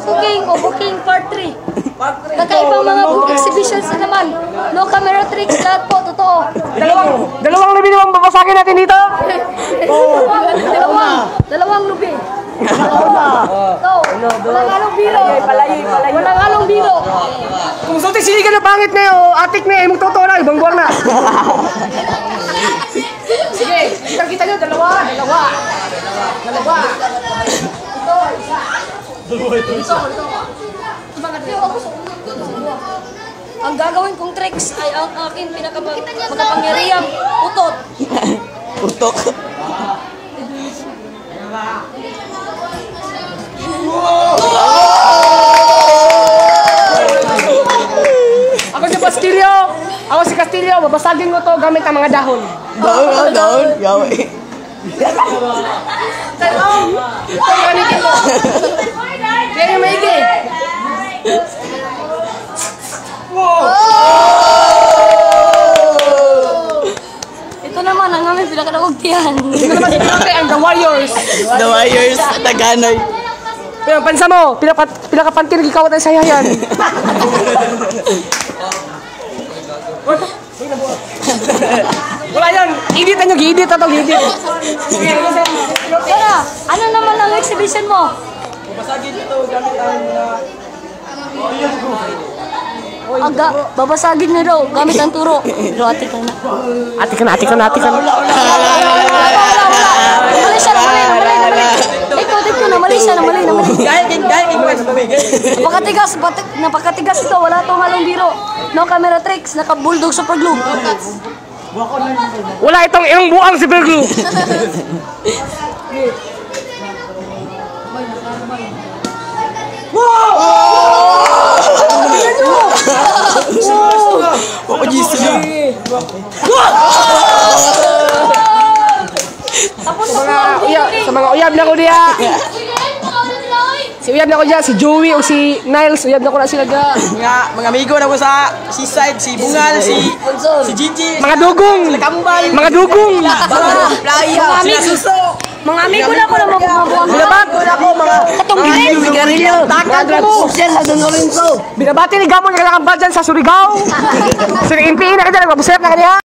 Booking o Booking Part 3. Nagkaibang mga book exhibitions na naman. No camera tricks, lahat po, totoo. Dalawang lubi naman babasagin natin dito. Dalawang lubi. Walang halong biro. Walang halong biro. Kung sulti sinigan na pangit na yun, atik na imong totoo na, ibang buwang na. Sige, kita nyo, dalawa. Ito. Ang gagawin kong tricks ay ang akin pinakapangyarihang utot. Utok. Ako si Castillo. Babasagin ko to gamit ang mga dahon. Daon. Yaw. Kaya yung maigi. Ito naman ang aming pinakadagugtihan. Ito naman ang The Warriors. The Warriors, Taganay. Pero pansa mo, pinakapantinig ikaw at sayayan. Wala yan, i-edit nyo, i-edit ito, i-edit. Kaya, ano naman ang exhibition mo? Babasagin ito gamit ang Babasagin na daw gamit ang turo. Pero ate ka na. Ate ka na. Mali siya na, mali. Dito na, mali siya na, mali. Napakatigas ito, wala itong halong biro. No camera tricks, naka-bulldog super glue. Wala itong ilang buang super glue. Oh, Jesus. Tapos Sa mga uyab na ko diya. Si uyab na ko diya, si Joey o si Niles, uyab na ko na sila diya. mga amigo na ko sa seaside, si Bungal, si Gigi, Mga dugong. Mga dugong. Playa, Suso. mga amigo na ko na mabubuang. Katong Garillo. takad mo. Binabati ni Gamon nga lakang ba dyan sa Surigao. Sir MP na ka dyan, magbusayap na ka diya.